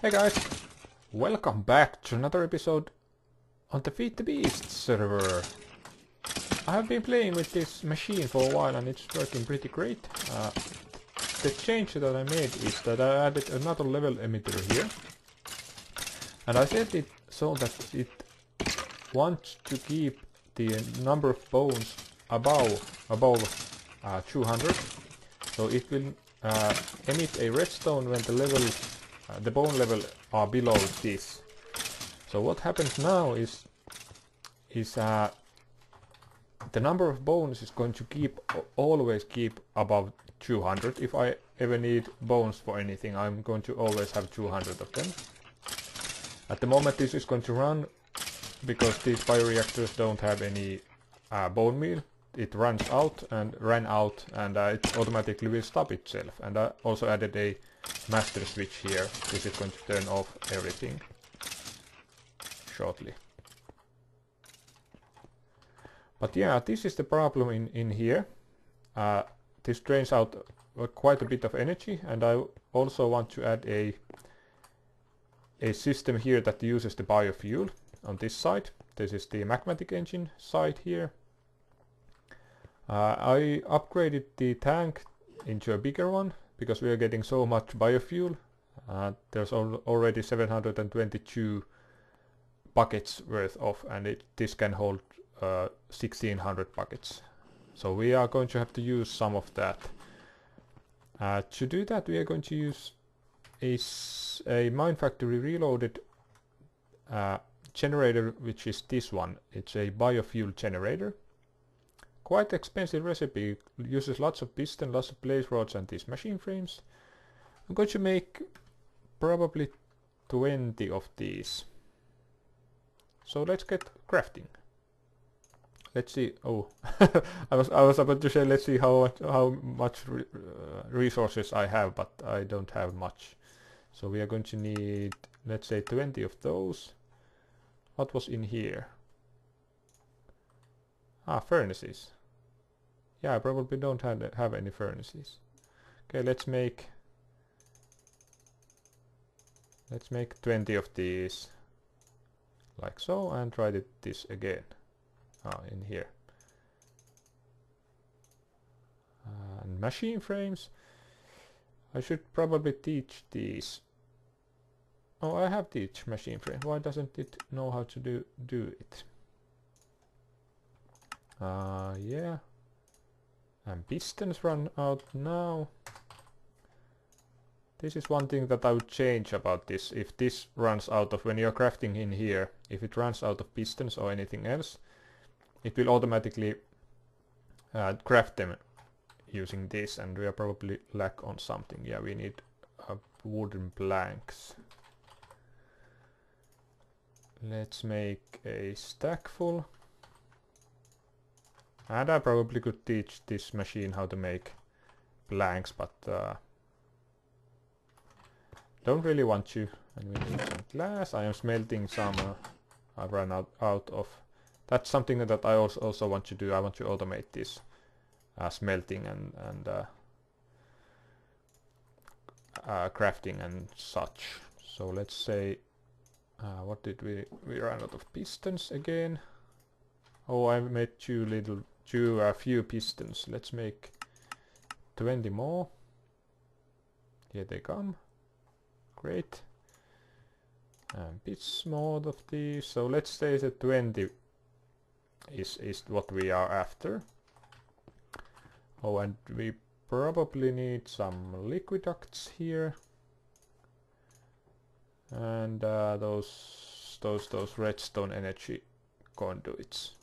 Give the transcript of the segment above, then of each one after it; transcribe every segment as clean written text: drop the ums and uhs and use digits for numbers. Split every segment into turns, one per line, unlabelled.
Hey guys, welcome back to another episode on the Feed the Beast server. I have been playing with this machine for a while and it's working pretty great. The change that I made is that I added another level emitter here. And I set it so that it wants to keep the number of bones above 200. So it will emit a redstone when the bone level are below this. So what happens now is the number of bones is going to always keep above 200. If I ever need bones for anything, I'm going to always have 200 of them. At the moment this is going to run because these bioreactors don't have any bone meal. It runs out and ran out, and it automatically will stop itself. And I also added a master switch here. This is going to turn off everything shortly. But yeah, this is the problem in here. This drains out quite a bit of energy, and I also want to add a system here that uses the biofuel on this side. This is the magmatic engine side here. I upgraded the tank into a bigger one because we are getting so much biofuel. There's already 722 buckets worth of, and this can hold 1600 buckets. So we are going to have to use some of that. To do that we are going to use a Mine Factory Reloaded generator, which is this one. It's a biofuel generator. Quite expensive recipe, uses lots of piston, lots of blaze rods and these machine frames. I'm going to make probably 20 of these. So let's get crafting. Let's see. Oh, I was about to say let's see how much resources I have, but I don't have much. So we are going to need, let's say, 20 of those. What was in here? Furnaces. Yeah, I probably don't have any furnaces. Okay, let's make 20 of these, like so, and try this again. In here. And machine frames. I should probably teach these. Oh, I have teach machine frame. Why doesn't it know how to do it? Yeah. And pistons run out now. This is one thing that I would change about this. If this runs out of, when you're crafting in here, if it runs out of pistons or anything else, it will automatically craft them using this, and we are probably lack on something. Yeah, we need wooden planks. Let's make a stack full. And I probably could teach this machine how to make planks, but don't really want to. And we need some glass. I am smelting some. I've run out of. That's something that I also want to do. I want to automate this smelting and crafting and such. So let's say, what did we ran out of pistons again? Oh, I made a few pistons. Let's make 20 more. Here they come. Great. And bits more of these. So let's say that 20 is what we are after. Oh, and we probably need some liquid ducts here. And those redstone energy conduits.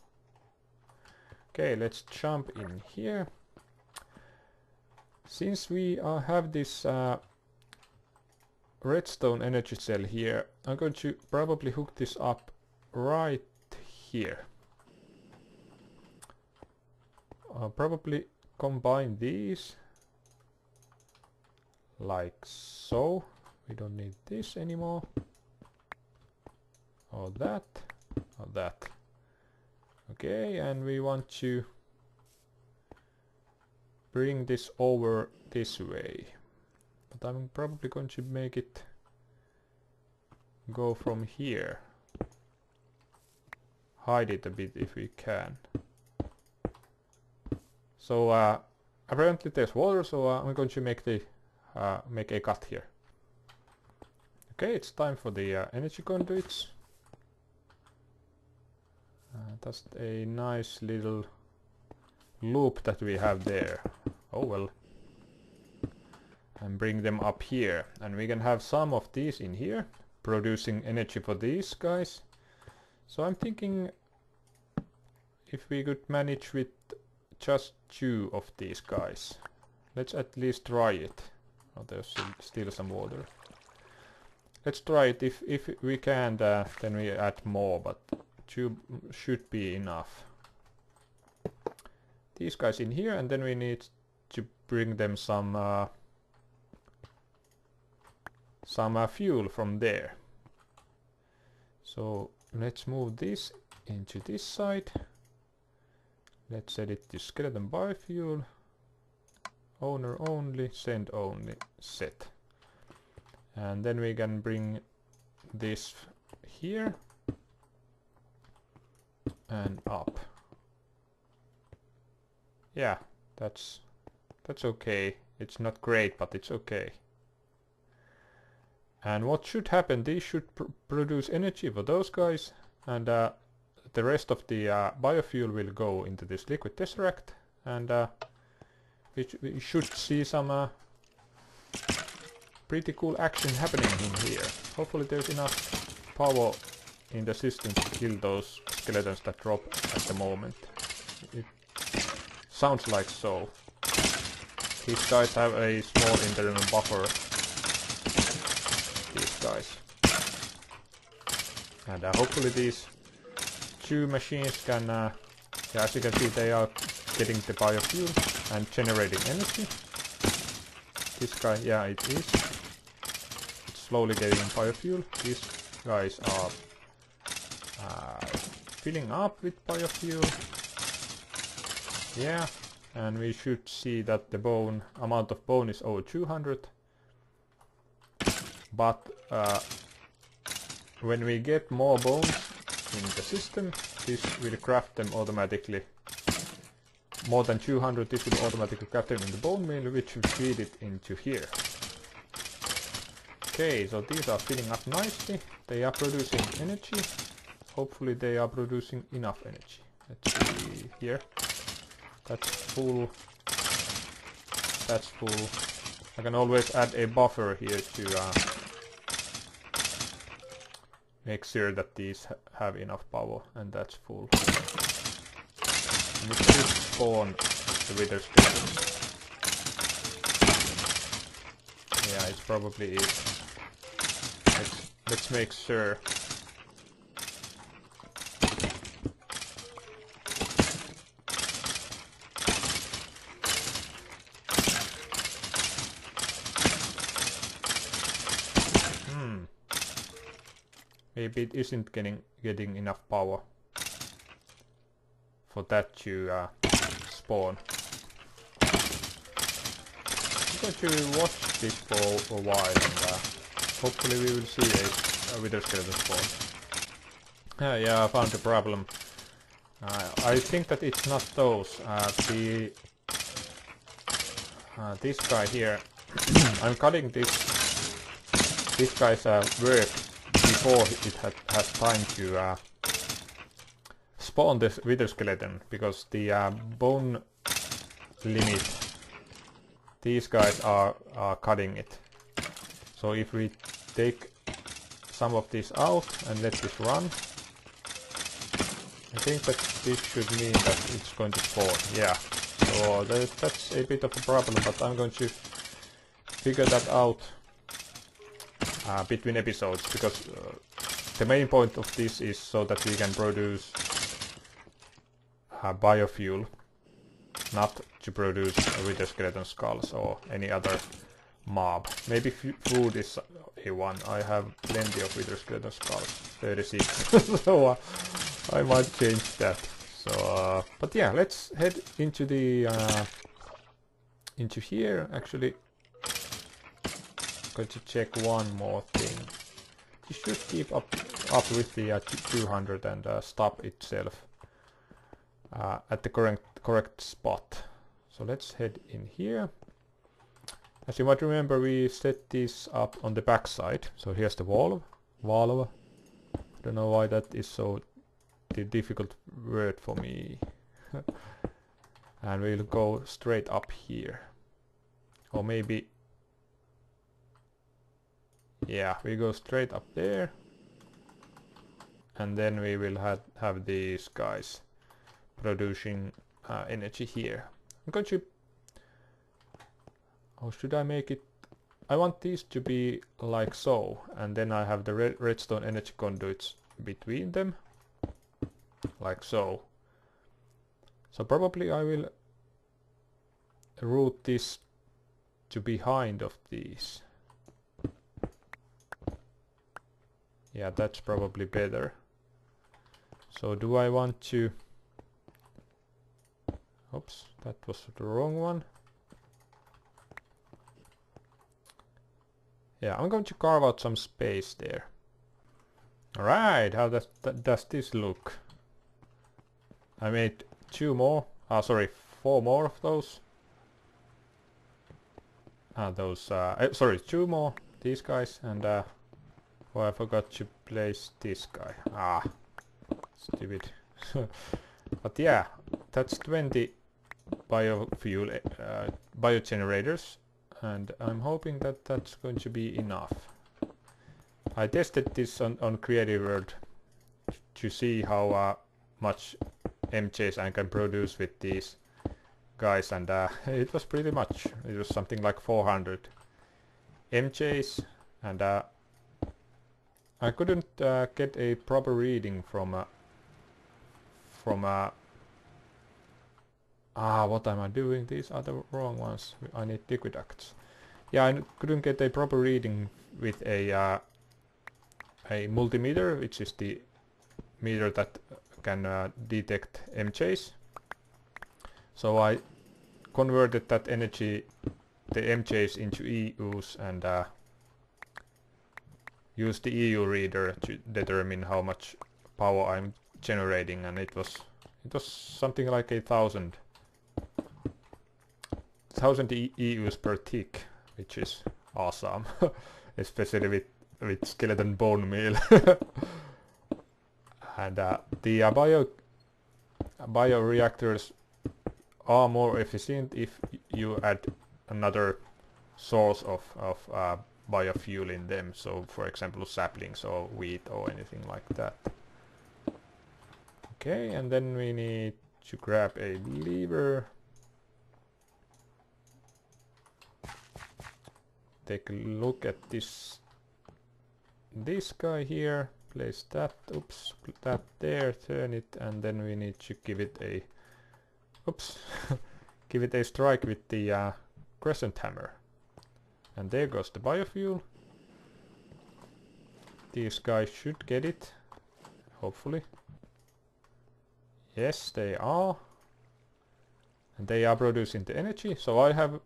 Okay, let's jump in here. Since we have this redstone energy cell here, I'm going to probably hook this up right here. I'll probably combine these like so. We don't need this anymore. Or that. Or that. Okay, and we want to bring this over this way. But I'm probably going to make it go from here. Hide it a bit if we can. So apparently there's water, so I'm going to make the make a cut here. Okay, it's time for the energy conduits. That's a nice little loop that we have there. Oh well. And bring them up here, and we can have some of these in here producing energy for these guys. So I'm thinking if we could manage with just 2 of these guys. Let's at least try it. Oh, there's still some water. Let's try it. If we can't, then we add more, but 2 should be enough. These guys in here, and then we need to bring them some fuel from there. So let's move this into this side. Let's set it to skeleton biofuel. Owner only, send only, set. And then we can bring this here and up. Yeah, that's okay. It's not great, but it's okay. And what should happen, these should produce energy for those guys, and the rest of the biofuel will go into this liquid tesseract, and we should see some pretty cool action happening in here. Hopefully there's enough power in the system to kill those skeletons that drop at the moment. It sounds like so. These guys have a small internal buffer. These guys. And hopefully these 2 machines can, yeah, as you can see, they are getting the biofuel and generating energy. This guy, yeah, it is. It's slowly getting biofuel. These guys are filling up with biofuel. Yeah, and we should see that the amount of bone is over 200. But when we get more bones in the system, this will craft them automatically. More than 200, this will automatically craft them in the bone meal, which will feed it into here. Okay, so these are filling up nicely. They are producing energy. Hopefully they are producing enough energy. Let's see here. That's full. That's full. I can always add a buffer here to make sure that these have enough power, and that's full. And it should spawn the wither skeletons. Yeah, it probably is. Let's make sure. Maybe it isn't getting enough power for that to spawn. I'm going to watch this for a while, and hopefully we will see a wither skeleton spawn. Yeah, I found a problem. I think that it's not those. This guy here. I'm cutting this guy's work before it has time to spawn this wither skeleton, because the bone limit, these guys are cutting it. So if we take some of this out and let this run, I think that this should mean that it's going to spawn. Yeah, so that's a bit of a problem, but I'm going to figure that out between episodes, because the main point of this is so that we can produce biofuel, not to produce wither skeleton skulls or any other mob. Maybe food is a one. I have plenty of wither skeleton skulls, 36, so I might change that. So, but yeah, let's head into the into here. Actually, going to check one more thing. should keep up with the 200 and stop itself at the correct spot. So let's head in here. As you might remember, we set this up on the back side. So here's the valve. I don't know why that is so difficult word for me. And we'll go straight up here. Or maybe... yeah, we go straight up there. And then we will have these guys producing energy here. I'm going to... how should I make it? I want these to be like so. And then I have the redstone energy conduits between them. Like so. So probably I will route this to behind of these. Yeah, that's probably better. So do I want to... oops, that was the wrong one. Yeah, I'm going to carve out some space there. Alright, how does this look? I made 2 more. Sorry, 4 more of those. Sorry, 2 more. These guys, and oh, I forgot to place this guy. Stupid. But yeah, that's 20 biofuel biogenerators, and I'm hoping that that's going to be enough. I tested this on Creative World to see how much MJs I can produce with these guys, and it was pretty much. It was something like 400 MJs, and I couldn't get a proper reading from what am I doing? These are the wrong ones. I need liquid ducts. Yeah, I couldn't get a proper reading with a multimeter, which is the meter that can detect MJs. So I converted that energy, the MJs, into EUs, and used the EU reader to determine how much power I'm generating, and it was something like 1,000 EUs per tick, which is awesome, especially with skeleton bone meal. And the bioreactors are more efficient if you add another source of biofuel in them. So, for example, saplings or wheat or anything like that. Okay, and then we need to grab a lever. Take a look at this guy here. Place that, oops, put that there, turn it, and then we need to give it a, oops, give it a strike with the crescent hammer. And there goes the biofuel. These guys should get it, hopefully. Yes, they are. And they are producing the energy. So I have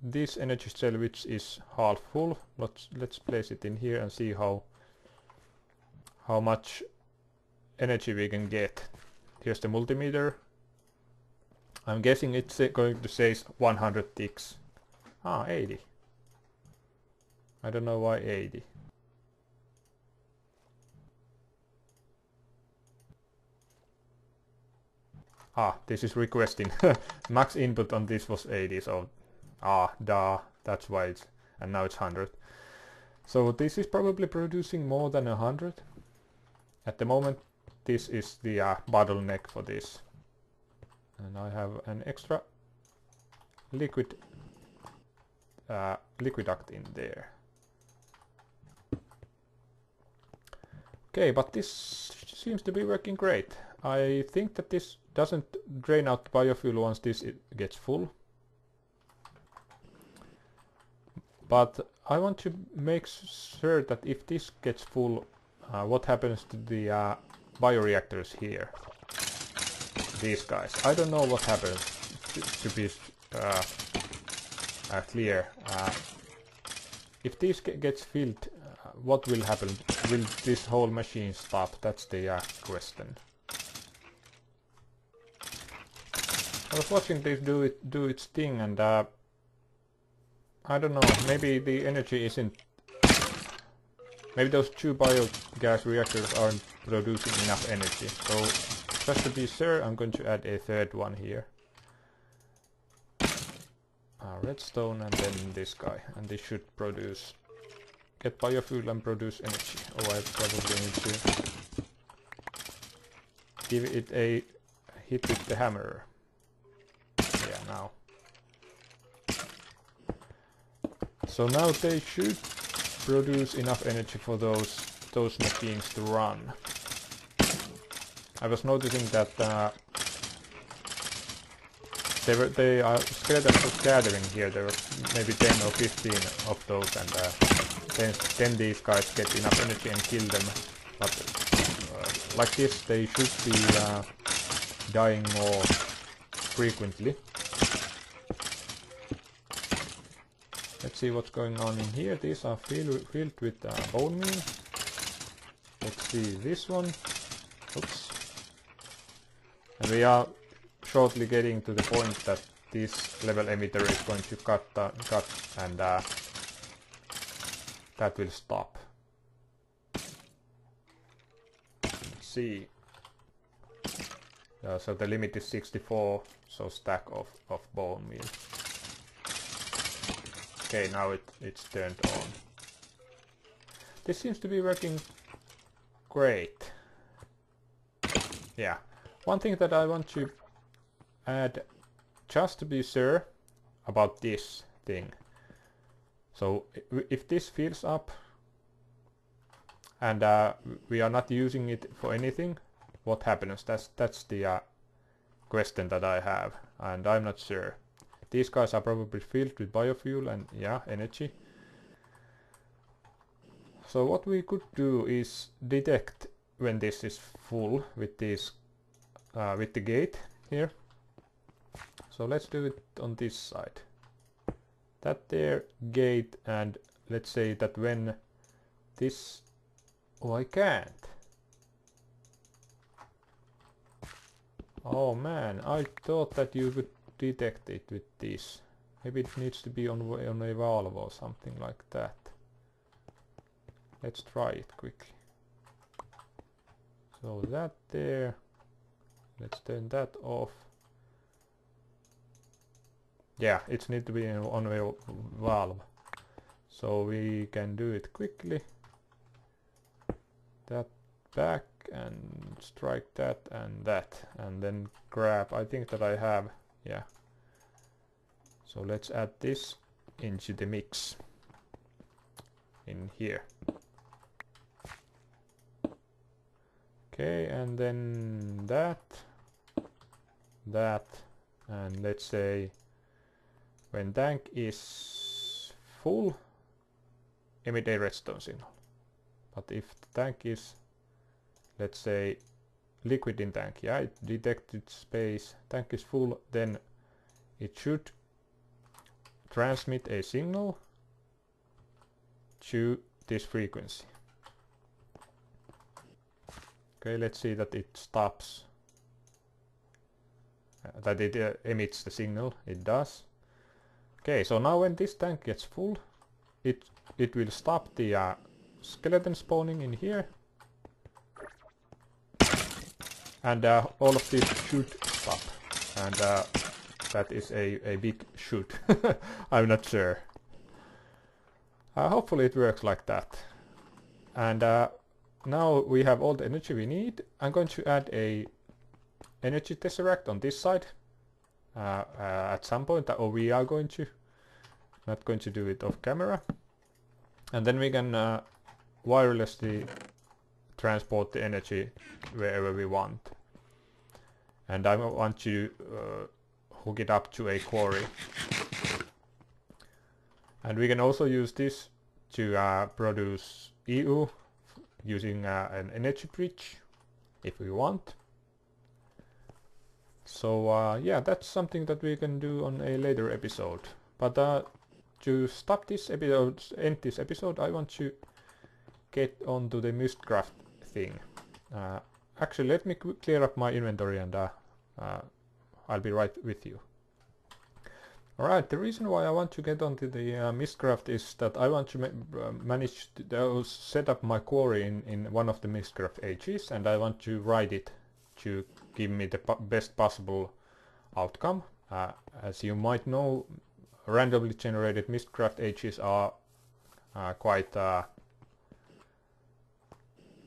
this energy cell which is half full. Let's place it in here and see how much energy we can get. Here's the multimeter. I'm guessing it's going to say 100 ticks. 80. I don't know why 80. This is requesting. Max input on this was 80, so that's why it's, and now it's 100. So this is probably producing more than 100. At the moment, this is the bottleneck for this. And I have an extra liquid duct in there. Okay, but this seems to be working great. I think that this doesn't drain out the biofuel once this gets full. But I want to make sure that if this gets full, what happens to the bioreactors here? These guys. I don't know what happens, to be clear. If this gets filled what will happen? Will this whole machine stop? That's the question. I was watching this do its thing, and I don't know, maybe the energy isn't... Maybe those two biogas reactors aren't producing enough energy. So, just to be sure, I'm going to add a third one here. Redstone and then this guy. And this should produce... Get biofuel and produce energy. Oh, I probably need to... give it a hit with the hammer. Yeah, now. So now they should produce enough energy for those machines to run. I was noticing that they are skeletons was gathering here. There were maybe 10 or 15 of those, and then these guys get enough energy and kill them. But like this, they should be dying more frequently. Let's see what's going on in here. These are filled with bone meal. Let's see this one. Oops. And we are shortly getting to the point that this level emitter is going to cut and that will stop. Let's see. So the limit is 64, so stack of bone meal. Okay, now it's turned on. This seems to be working great. Yeah. One thing that I want to add, just to be sure about this thing. So if this fills up and we are not using it for anything, what happens? That's the question that I have, and I'm not sure. These guys are probably filled with biofuel and yeah, energy. So what we could do is detect when this is full with this with the gate here. So let's do it on this side. That there gate, and let's say that when this... Oh, I can't. Oh man, I thought that you could detect it with this. Maybe it needs to be on a valve or something like that. Let's try it quickly. So that there. Let's turn that off. Yeah, it needs to be on a valve. So we can do it quickly. That back and strike that and that, and then grab. I think that I have, yeah. So let's add this into the mix in here. Okay, and then that, and let's say when tank is full, emit a redstone signal. But if the tank is, let's say, liquid in tank, yeah, it detected space, tank is full, then it should transmit a signal to this frequency. Okay, let's see that it stops, that it emits the signal. It does. Okay, so now when this tank gets full, it will stop the skeleton spawning in here, and all of this should stop, and that is a big should. I'm not sure. Hopefully it works like that. And now we have all the energy we need. I'm going to add a energy tesseract on this side at some point, or we are going to. Not going to do it off camera. And then we can wirelessly transport the energy wherever we want. And I want to hook it up to a quarry. And we can also use this to produce EU using an energy bridge if we want. So yeah, that's something that we can do on a later episode. But to stop this episode, end this episode, I want to get onto the Mistcraft thing. Actually, let me clear up my inventory and I'll be right with you. Alright, the reason why I want to get onto the Mistcraft is that I want to manage to set up my quarry in one of the Mistcraft ages, and I want to write it to give me the best possible outcome. As you might know, randomly generated Mistcraft ages are quite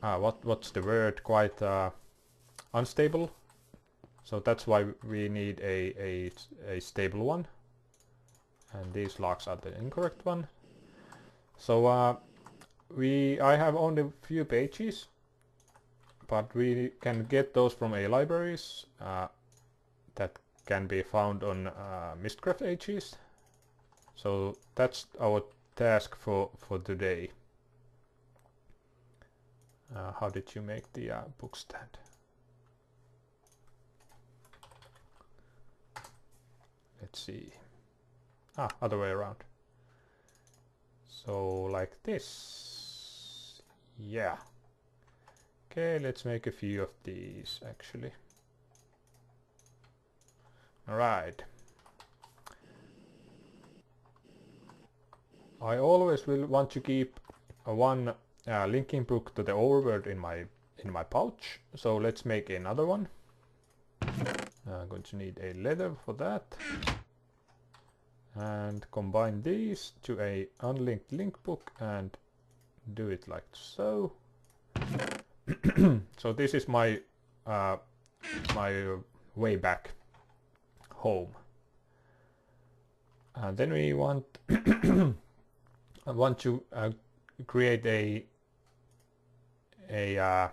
what's the word? Quite unstable. So that's why we need a stable one. And these logs are the incorrect one. So I have only a few pages, but we can get those from a libraries that can be found on Mistcraft ages. So that's our task for today. How did you make the book stand? Let's see. Other way around. So like this. Yeah. Okay, let's make a few of these actually. Alright. I always will want to keep one linking book to the overworld in my pouch. So let's make another one. I'm going to need a leather for that. And combine these to a unlinked link book and do it like so. So this is my way back home. And then we want I want to create a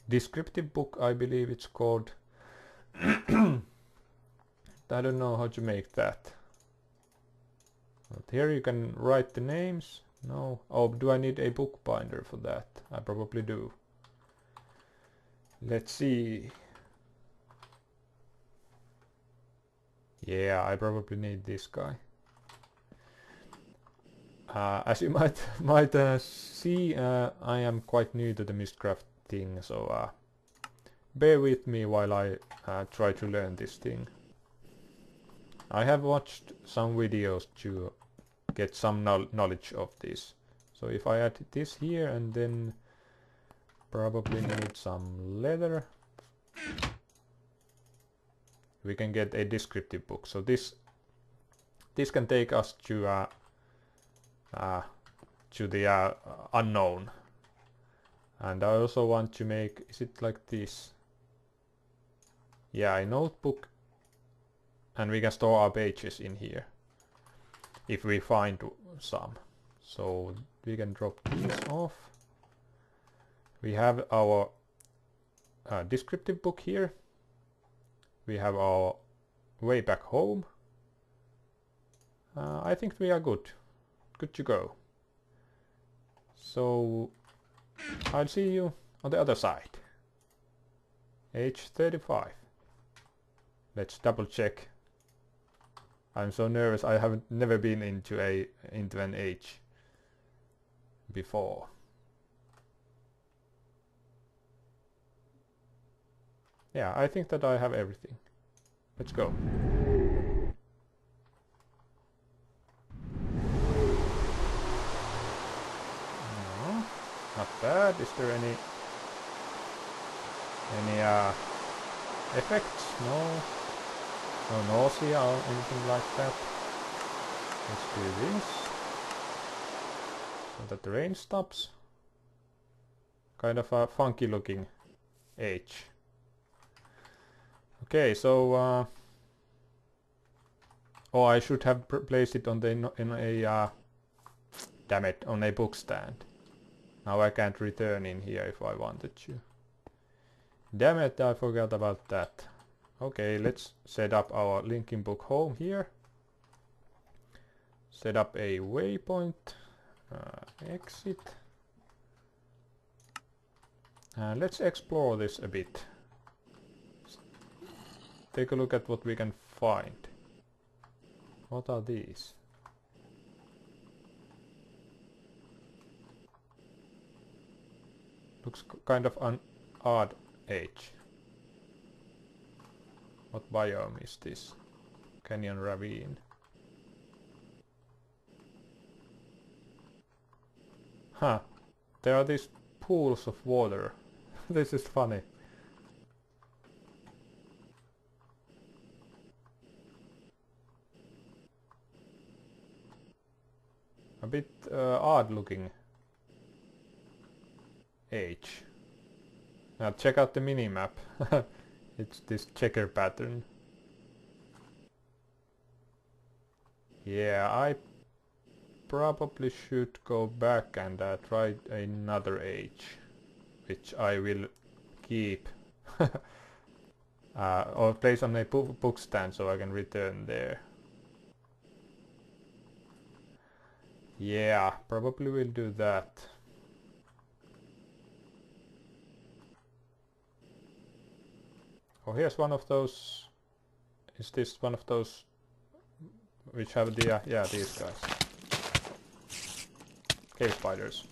descriptive book, I believe it's called. I don't know how to make that. But here you can write the names. No. Oh, do I need a bookbinder for that? I probably do. Let's see. Yeah, I probably need this guy. As you might see, I am quite new to the Mistcraft thing, so bear with me while I try to learn this thing. I have watched some videos to get some knowledge of this. So if I add this here and then probably need some leather, we can get a descriptive book. So this can take us to the unknown. And I also want to make, is it like this? Yeah, a notebook. And we can store our pages in here if we find some. So we can drop these off. We have our descriptive book here. We have our way back home. I think we are good to go. So I'll see you on the other side. Age 35. Let's double check. I'm so nervous. I haven't never been into an age before. Yeah, I think that I have everything. Let's go. No, not bad. Is there any effects? No. No nausea or anything like that. Let's do this so that the rain stops. Kind of a funky looking H. Okay, so oh, I should have placed it on the damn it, on a book stand. Now I can't return in here if I wanted to. Damn it, I forgot about that. Okay, let's set up our linking book home here. Set up a waypoint, exit. Let's explore this a bit. Take a look at what we can find. What are these? Looks kind of an odd age. What biome is this? Canyon ravine. Huh. There are these pools of water. This is funny. A bit odd looking age. Now check out the minimap. It's this checker pattern. Yeah, I probably should go back and try another age, which I will keep. Or place on a book stand so I can return there. Yeah, probably will do that. Oh, here's one of those. Is this one of those which have the yeah, these guys. Cave spiders.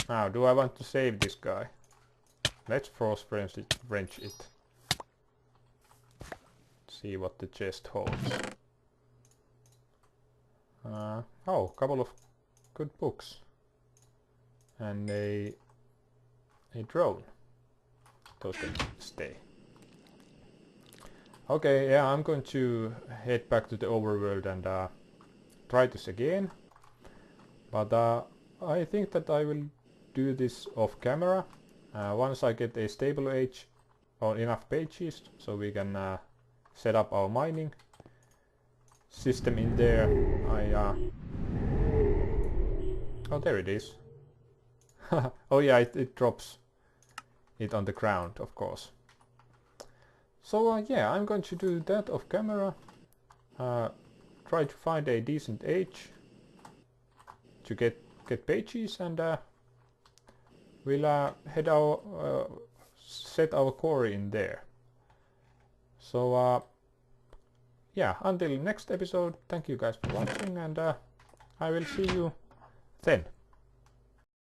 Now, do I want to save this guy? Let's frost wrench it. See what the chest holds. Oh, couple of good books. And a drone. Those can stay. Okay, yeah, I'm going to head back to the overworld and try this again. But I think that I will do this off camera. Once I get a stable age or enough pages so we can set up our mining system in there. Oh, there it is. Oh yeah, it drops it on the ground, of course. So yeah, I'm going to do that off camera. Try to find a decent age to get pages, and we'll head our set our quarry in there. So yeah, until next episode, thank you guys for watching, and I will see you then.